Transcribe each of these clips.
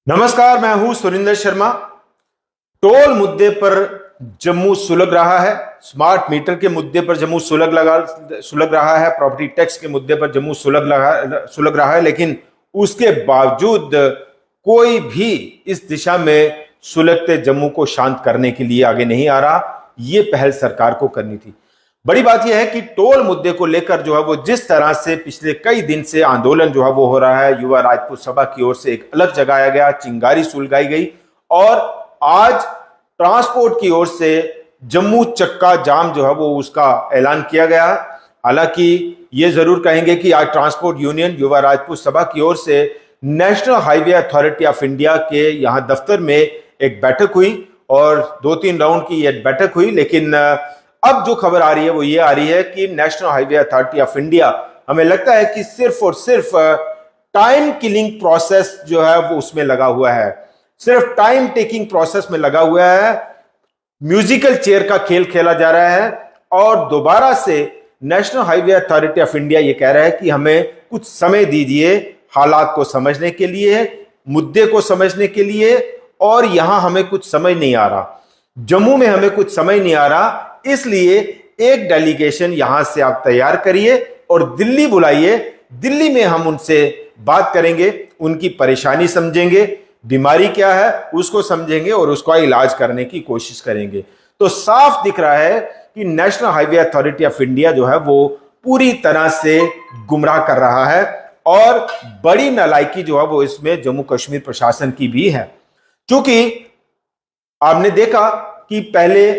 नमस्कार, मैं हूं सुरिंदर शर्मा। टोल मुद्दे पर जम्मू सुलग रहा है, स्मार्ट मीटर के मुद्दे पर जम्मू सुलग रहा है, प्रॉपर्टी टैक्स के मुद्दे पर जम्मू सुलग रहा है, लेकिन उसके बावजूद कोई भी इस दिशा में सुलगते जम्मू को शांत करने के लिए आगे नहीं आ रहा। ये पहल सरकार को करनी थी। बड़ी बात यह है कि टोल मुद्दे को लेकर जो है वो जिस तरह से पिछले कई दिन से आंदोलन जो है वो हो रहा है, युवा राजपूत सभा की ओर से एक अलग जगाया गया, चिंगारी सुलगाई गई और आज ट्रांसपोर्ट की ओर से जम्मू चक्का जाम जो है वो उसका ऐलान किया गया। हालांकि ये जरूर कहेंगे कि आज ट्रांसपोर्ट यूनियन युवा राजपूत सभा की ओर से national highway authority of India के यहाँ दफ्तर में एक बैठक हुई और 2-3 राउंड की ये बैठक हुई, लेकिन अब जो खबर आ रही है वो ये आ रही है कि national highway authority of India, हमें लगता है कि सिर्फ और सिर्फ टाइम किलिंग प्रोसेस जो है वो उसमें लगा हुआ है, सिर्फ टाइम टेकिंग प्रोसेस में लगा हुआ है। म्यूजिकल चेयर का खेल खेला जा रहा है और दोबारा से national highway authority of India ये कह रहा है कि हमें कुछ समय दीजिए हालात को समझने के लिए, मुद्दे को समझने के लिए, और यहां हमें कुछ समझ नहीं आ रहा, जम्मू में हमें कुछ समझ नहीं आ रहा, इसलिए एक डेलीगेशन यहां से आप तैयार करिए और दिल्ली बुलाइए। दिल्ली में हम उनसे बात करेंगे, उनकी परेशानी समझेंगे, बीमारी क्या है उसको समझेंगे और उसका इलाज करने की कोशिश करेंगे। तो साफ दिख रहा है कि national highway authority of India जो है वो पूरी तरह से गुमराह कर रहा है और बड़ी नालायकी जो है वो इसमें जम्मू कश्मीर प्रशासन की भी है। क्योंकि आपने देखा कि पहले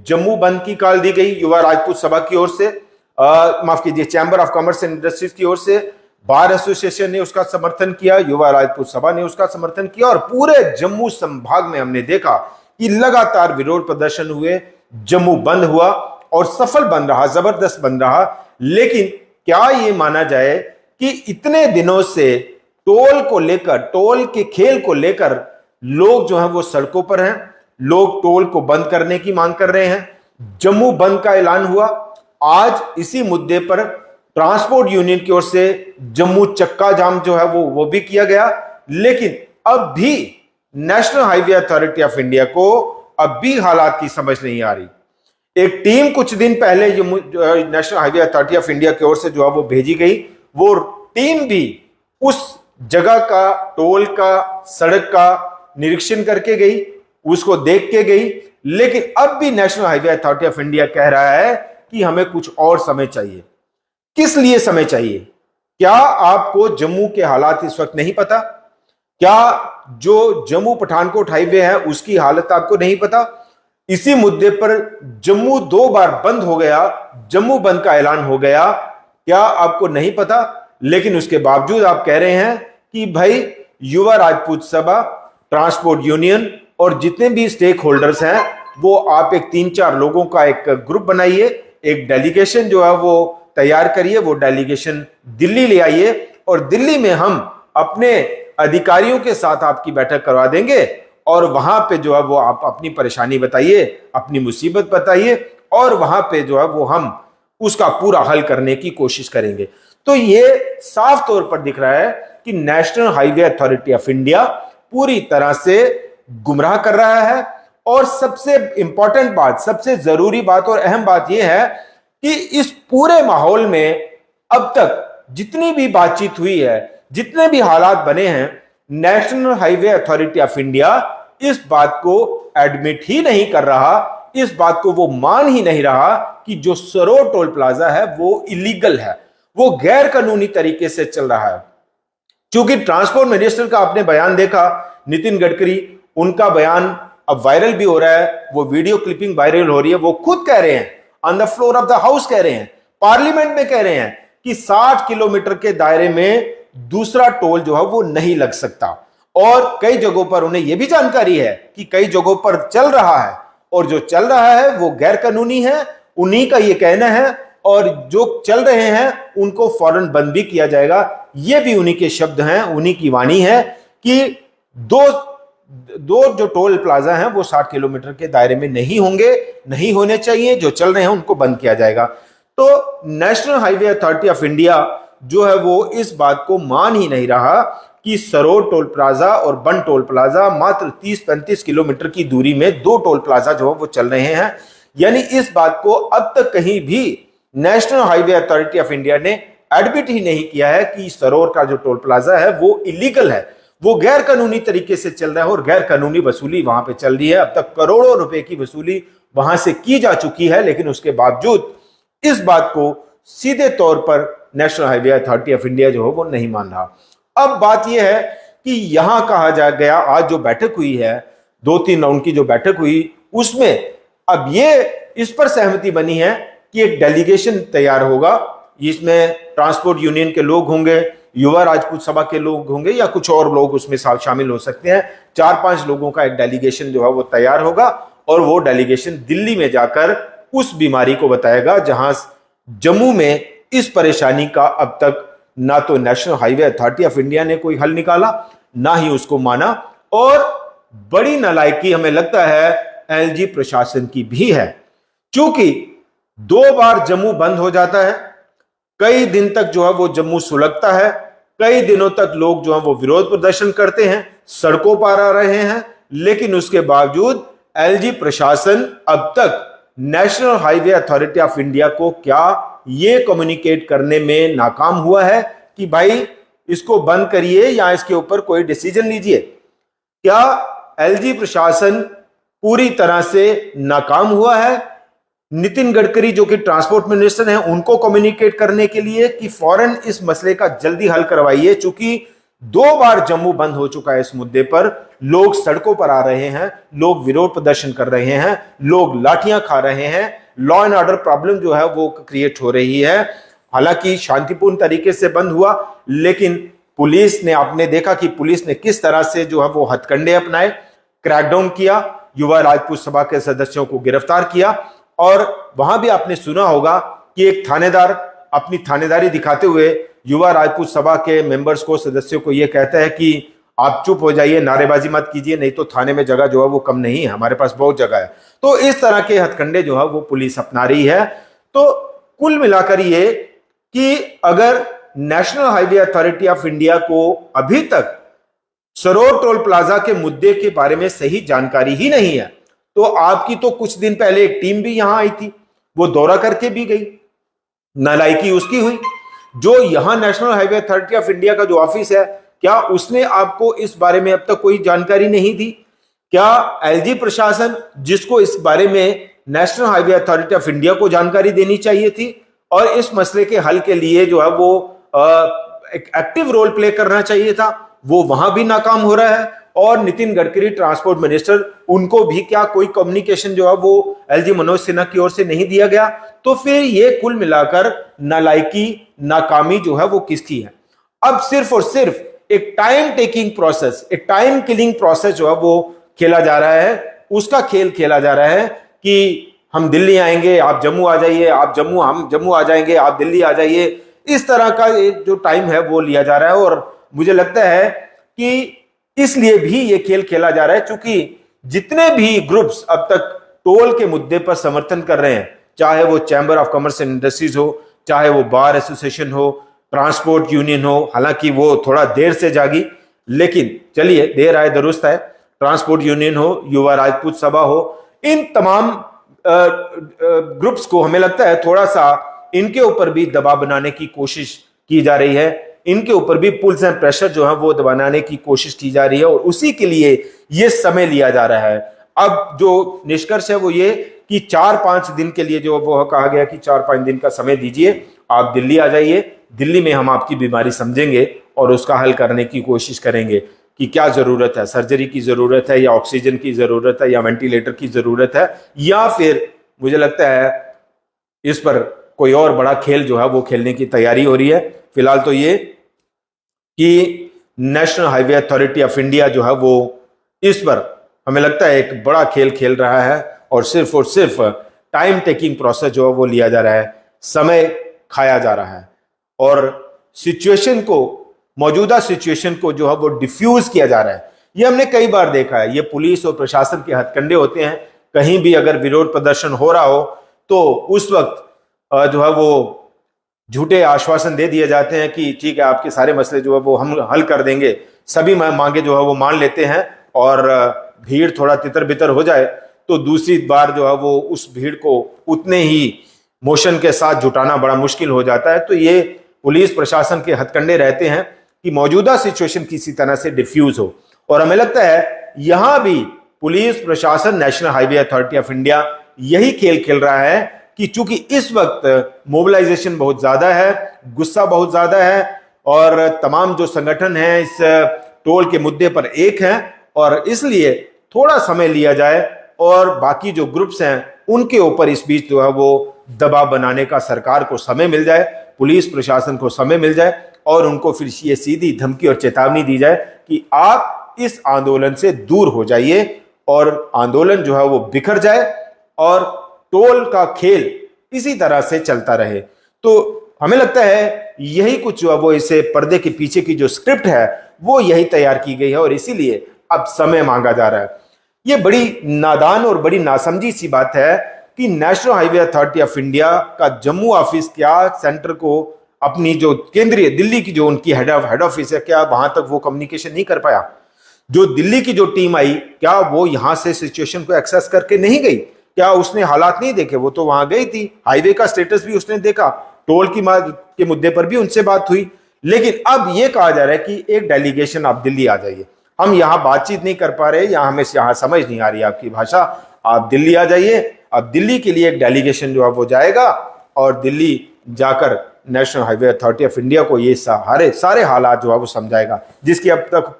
जम्मू बंद की कॉल दी गई युवा राजपूत सभा की ओर से, माफ कीजिए, chamber of commerce and industries की ओर से, बार एसोसिएशन ने उसका समर्थन किया, युवा राजपूत सभा ने उसका समर्थन किया और पूरे जम्मू संभाग में हमने देखा कि लगातार विरोध प्रदर्शन हुए, जम्मू बंद हुआ और सफल बंद रहा, जबरदस्त बंद रहा। लेकिन क्या यह माना जाए कि इतने दिनों से टोल को लेकर, टोल के खेल को लेकर लोग जो है वो सड़कों पर हैं, लोग टोल को बंद करने की मांग कर रहे हैं। जम्मू बंद का ऐलान हुआ, आज इसी मुद्दे पर ट्रांसपोर्ट यूनियन की ओर से जम्मू चक्का जाम जो है वो भी किया गया। लेकिन अब भी national highway authority of India को अब भी हालात की समझ नहीं आ रही। एक टीम कुछ दिन पहले national highway authority of India की ओर से जो है वो भेजी गई, वो टीम भी उस जगह का, टोल का, सड़क का निरीक्षण करके गई, उसको देख के गई, लेकिन अब भी national highway authority of India कह रहा है कि हमें कुछ और समय चाहिए। किस लिए समय चाहिए? क्या आपको जम्मू के हालात इस वक्त नहीं पता? क्या जो जम्मू पठानकोट हाईवे है उसकी हालत आपको नहीं पता? इसी मुद्दे पर जम्मू 2 बार बंद हो गया, जम्मू बंद का ऐलान हो गया, क्या आपको नहीं पता? लेकिन उसके बावजूद आप कह रहे हैं कि भाई युवा राजपूत सभा, ट्रांसपोर्ट यूनियन और जितने भी स्टेक होल्डर्स हैं वो आप एक 3-4 लोगों का एक ग्रुप बनाइए, एक डेलीगेशन जो है वो तैयार करिए, वो डेलीगेशन दिल्ली ले आइए और दिल्ली में हम अपने अधिकारियों के साथ आपकी बैठक करवा देंगे और वहां पे जो है वो आप अपनी परेशानी बताइए, अपनी मुसीबत बताइए और वहां पे जो है वो हम उसका पूरा हल करने की कोशिश करेंगे। तो ये साफ तौर पर दिख रहा है कि national highway authority of India पूरी तरह से गुमराह कर रहा है। और सबसे इंपॉर्टेंट बात, सबसे जरूरी बात और अहम बात यह है कि इस पूरे माहौल में अब तक जितनी भी बातचीत हुई है, जितने भी हालात बने हैं, national highway authority of India इस बात को एडमिट ही नहीं कर रहा, इस बात को वो मान ही नहीं रहा कि जो सरोर टोल प्लाजा है वो इलीगल है, वो गैर कानूनी तरीके से चल रहा है। क्योंकि ट्रांसपोर्ट मिनिस्टर का आपने बयान देखा, नितिन गडकरी, उनका बयान अब वायरल भी हो रहा है, वो वीडियो क्लिपिंग वायरल हो रही है। वो खुद कह रहे हैं, on the floor of the house कह रहे हैं, पार्लियामेंट में कह रहे हैं कि 60 किलोमीटर के दायरे में दूसरा टोल जो है वो नहीं लग सकता। और कई जगहों पर उन्हें यह भी जानकारी है कि कई जगहों पर चल रहा है और जो चल रहा है वो गैर कानूनी है, उन्हीं का यह कहना है, और जो चल रहे हैं उनको फौरन बंद भी किया जाएगा। ये भी उन्हीं के शब्द हैं, उन्हीं की वाणी है कि दो जो टोल प्लाजा हैं वो 60 किलोमीटर के दायरे में नहीं होंगे, नहीं होने चाहिए, जो चल रहे हैं उनको बंद किया जाएगा। तो national highway authority of India जो है वो इस बात को मान ही नहीं रहा कि सरोर टोल प्लाजा और बन टोल प्लाजा मात्र 30-35 किलोमीटर की दूरी में दो टोल प्लाजा जो है वो चल रहे हैं। यानी इस बात को अब तक कहीं भी national highway authority of India ने एडमिट ही नहीं किया है कि सरोर का जो टोल प्लाजा है वो इलीगल है, वो गैर कानूनी तरीके से चल रहा है और गैर कानूनी वसूली वहां पे चल रही है। अब तक करोड़ों रुपए की वसूली वहां से की जा चुकी है, लेकिन उसके बावजूद इस बात को सीधे तौर पर national highway authority of India जो है वो नहीं मान रहा। अब बात यह है कि यहां कहा जा गया, आज जो बैठक हुई है, 2-3 राउंड की जो बैठक हुई, उसमें अब ये इस पर सहमति बनी है कि एक डेलीगेशन तैयार होगा, जिसमें ट्रांसपोर्ट यूनियन के लोग होंगे, युवा राजपूत सभा के लोग होंगे या कुछ और लोग उसमें शामिल हो सकते हैं। 4-5 लोगों का एक डेलीगेशन जो है वो तैयार होगा और वो डेलीगेशन दिल्ली में जाकर उस बीमारी को बताएगा जहां जम्मू में इस परेशानी का अब तक ना तो national highway authority of India ने कोई हल निकाला, ना ही उसको माना, और बड़ी नालायकी हमें लगता है एलजी प्रशासन की भी है। क्योंकि 2 बार जम्मू बंद हो जाता है, कई दिन तक जो है वो जम्मू सुलगता है, कई दिनों तक लोग जो है वो विरोध प्रदर्शन करते हैं, सड़कों पर आ रहे हैं, लेकिन उसके बावजूद एलजी प्रशासन अब तक national highway authority of India को क्या ये कम्युनिकेट करने में नाकाम हुआ है कि भाई इसको बंद करिए या इसके ऊपर कोई डिसीजन लीजिए। क्या एलजी प्रशासन पूरी तरह से नाकाम हुआ है नितिन गडकरी जो कि ट्रांसपोर्ट मिनिस्टर हैं उनको कम्युनिकेट करने के लिए कि फौरन इस मसले का जल्दी हल करवाइए? चूंकि 2 बार जम्मू बंद हो चुका है इस मुद्दे पर, लोग सड़कों पर आ रहे हैं, लोग विरोध प्रदर्शन कर रहे हैं, लोग लाठियां खा रहे हैं, लॉ एंड ऑर्डर प्रॉब्लम जो है वो क्रिएट हो रही है। हालांकि शांतिपूर्ण तरीके से बंद हुआ, लेकिन पुलिस ने, आपने देखा कि पुलिस ने किस तरह से जो है वो हथकंडे अपनाए, क्रैकडाउन किया, युवा राजपूत सभा के सदस्यों को गिरफ्तार किया। और वहां भी आपने सुना होगा कि एक थानेदार अपनी थानेदारी दिखाते हुए युवा राजपूत सभा के मेंबर्स को, सदस्यों को यह कहता है कि आप चुप हो जाइए, नारेबाजी मत कीजिए, नहीं तो थाने में जगह जो है वो कम नहीं है, हमारे पास बहुत जगह है। तो इस तरह के हथकंडे जो है वो पुलिस अपना रही है। तो कुल मिलाकर ये कि अगर national highway authority of India को अभी तक सरोर टोल प्लाजा के मुद्दे के बारे में सही जानकारी ही नहीं है, तो आपकी तो कुछ दिन पहले एक टीम भी यहां आई थी, वो दौरा करके भी गई, नालायकी उसकी हुई। जो यहां national highway authority of India का जो ऑफिस है, क्या उसने आपको इस बारे में अब तक कोई जानकारी नहीं दी? क्या एलजी प्रशासन, जिसको इस बारे में national highway authority of India को जानकारी देनी चाहिए थी और इस मसले के हल के लिए जो है वो एक एक्टिव रोल प्ले करना चाहिए था, वो वहां भी नाकाम हो रहा है? और नितिन गडकरी ट्रांसपोर्ट मिनिस्टर, उनको भी क्या कोई कम्युनिकेशन जो है वो एलजी मनोज सिन्हा की ओर से नहीं दिया गया? तो फिर ये कुल मिलाकर नालायकी, नाकामी जो है वो किसकी है? अब सिर्फ और सिर्फ एक टाइम टेकिंग प्रोसेस, एक टाइम किलिंग प्रोसेस जो है वो खेला जा रहा है, उसका खेल खेला जा रहा है कि हम दिल्ली आएंगे, आप जम्मू आ जाइए, आप जम्मू, हम जम्मू आ जाएंगे, आप दिल्ली आ जाइए। इस तरह का जो टाइम है वो लिया जा रहा है। और मुझे लगता है कि इसलिए भी ये खेल खेला जा रहा है क्योंकि जितने भी ग्रुप्स अब तक टोल के मुद्दे पर समर्थन कर रहे हैं, चाहे वो chamber of commerce and industries हो, चाहे वो बार एसोसिएशन हो, ट्रांसपोर्ट यूनियन हो, हालांकि वो थोड़ा देर से जागी, लेकिन चलिए देर आए दुरुस्त है, ट्रांसपोर्ट यूनियन हो, युवा राजपूत सभा हो, इन तमाम ग्रुप्स को हमें लगता है थोड़ा सा इनके ऊपर भी दबाव बनाने की कोशिश की जा रही है, इनके ऊपर भी पुल्स एंड प्रेशर जो है वो दबाने की कोशिश की जा रही है, और उसी के लिए ये समय लिया जा रहा है। अब जो निष्कर्ष है वो ये कि 4-5 दिन के लिए जो वो कहा गया कि 4-5 दिन का समय दीजिए, आप दिल्ली आ जाइए, दिल्ली में हम आपकी बीमारी समझेंगे और उसका हल करने की कोशिश करेंगे कि क्या जरूरत है, सर्जरी की जरूरत है या ऑक्सीजन की जरूरत है या वेंटिलेटर की जरूरत है, या फिर मुझे लगता है इस पर कोई और बड़ा खेल जो है वो खेलने की तैयारी हो रही है। फिलहाल तो ये कि national highway authority of India जो है वो इस पर हमें लगता है एक बड़ा खेल खेल रहा है और सिर्फ टाइम टेकिंग प्रोसेस जो है वो लिया जा रहा है, समय खाया जा रहा है और सिचुएशन को, मौजूदा सिचुएशन को जो है वो डिफ्यूज किया जा रहा है। ये हमने कई बार देखा है, ये पुलिस और प्रशासन के हथकंडे होते हैं। कहीं भी अगर विरोध प्रदर्शन हो रहा हो तो उस वक्त जो है वो झूठे आश्वासन दे दिए जाते हैं कि ठीक है आपके सारे मसले जो है वो हम हल कर देंगे, सभी मांगे जो है वो मान लेते हैं और भीड़ थोड़ा तितर बितर हो जाए तो दूसरी बार जो है वो उस भीड़ को उतने ही मोशन के साथ जुटाना बड़ा मुश्किल हो जाता है। तो ये पुलिस प्रशासन के हथकंडे रहते हैं कि मौजूदा सिचुएशन किसी तरह से डिफ्यूज हो। और हमें लगता है यहां भी पुलिस प्रशासन, national highway authority of India यही खेल खेल रहा है कि चूंकि इस वक्त मोबिलाइजेशन बहुत ज्यादा है, गुस्सा बहुत ज्यादा है और तमाम जो संगठन हैं इस टोल के मुद्दे पर एक हैं और इसलिए थोड़ा समय लिया जाए और बाकी जो ग्रुप्स हैं उनके ऊपर इस बीच जो है वो दबाव बनाने का सरकार को समय मिल जाए, पुलिस प्रशासन को समय मिल जाए और उनको फिर ये सीधी धमकी और चेतावनी दी जाए कि आप इस आंदोलन से दूर हो जाइए और आंदोलन जो है वो बिखर जाए और टोल का खेल इसी तरह से चलता रहे। तो हमें लगता है यही कुछ जो है वो इसे पर्दे के पीछे की जो स्क्रिप्ट है वो यही तैयार की गई है और इसीलिए अब समय मांगा जा रहा है। ये बड़ी नादान और बड़ी नासमझी सी बात है कि national highway authority of India का जम्मू ऑफिस क्या सेंटर को अपनी जो केंद्रीय दिल्ली की जो उनकी हेड ऑफिस है क्या वहां तक वो कम्युनिकेशन नहीं कर पाया। जो दिल्ली की जो टीम आई क्या वो यहां से सिचुएशन को एक्सेस करके नहीं गई? क्या उसने हालात नहीं देखे? वो तो वहां गई थी, हाईवे का स्टेटस भी उसने देखा, टोल के मुद्दे पर भी उनसे बात हुई। लेकिन अब ये कहा जा रहा है कि एक डेलीगेशन आप दिल्ली आ जाइए, हम यहाँ बातचीत नहीं कर पा रहे या हमें यहाँ समझ नहीं आ रही आपकी भाषा, आप दिल्ली आ जाइए। अब दिल्ली के लिए एक डेलीगेशन जो है वो जाएगा और दिल्ली जाकर national highway authority of India को ये सारे हालात जो है वो समझाएगा जिसकी अब तक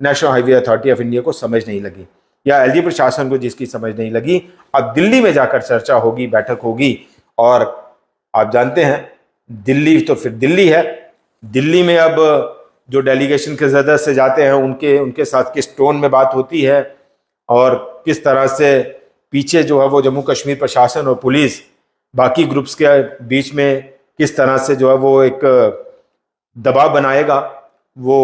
national highway authority of India को समझ नहीं लगी या एलजी प्रशासन को जिसकी समझ नहीं लगी। अब दिल्ली में जाकर चर्चा होगी, बैठक होगी और आप जानते हैं दिल्ली तो फिर दिल्ली है। दिल्ली में अब जो डेलीगेशन के सदस्य जाते हैं उनके साथ किस टोन में बात होती है और किस तरह से पीछे जो है वो जम्मू कश्मीर प्रशासन और पुलिस बाकी ग्रुप्स के बीच में किस तरह से जो है वो एक दबाव बनाएगा वो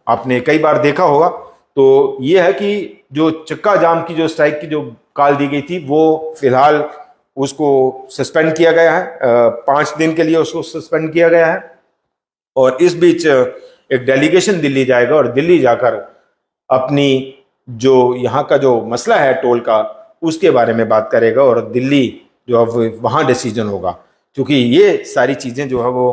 आपने कई बार देखा होगा। तो ये है कि जो चक्का जाम की जो स्ट्राइक की जो कॉल दी गई थी वो फिलहाल उसको सस्पेंड किया गया है, 5 दिन के लिए उसको सस्पेंड किया गया है और इस बीच एक डेलीगेशन दिल्ली जाएगा और दिल्ली जाकर अपनी जो यहाँ का जो मसला है टोल का उसके बारे में बात करेगा और दिल्ली जो है वहाँ डिसीजन होगा। क्योंकि ये सारी चीज़ें जो है वो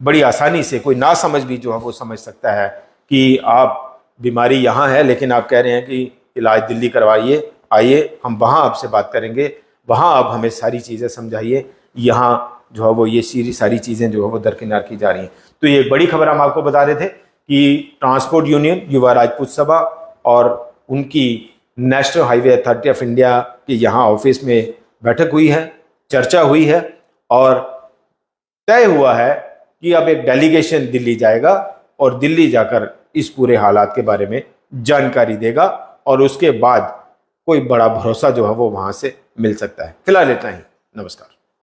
बड़ी आसानी से कोई ना समझ भी जो है वो समझ सकता है कि आप बीमारी यहाँ है लेकिन आप कह रहे हैं कि इलाज दिल्ली करवाइए, आइए हम वहाँ आपसे बात करेंगे, वहाँ आप हमें सारी चीज़ें समझाइए। यहाँ जो है वो ये सारी चीज़ें जो है वो दरकिनार की जा रही हैं। तो ये बड़ी खबर हम आपको बता रहे थे कि ट्रांसपोर्ट यूनियन, युवा राजपूत सभा और उनकी national highway authority of India के यहाँ ऑफिस में बैठक हुई है, चर्चा हुई है और तय हुआ है कि अब एक डेलीगेशन दिल्ली जाएगा और दिल्ली जाकर इस पूरे हालात के बारे में जानकारी देगा और उसके बाद कोई बड़ा भरोसा जो है वो वहां से मिल सकता है। फिलहाल इतना ही, नमस्कार।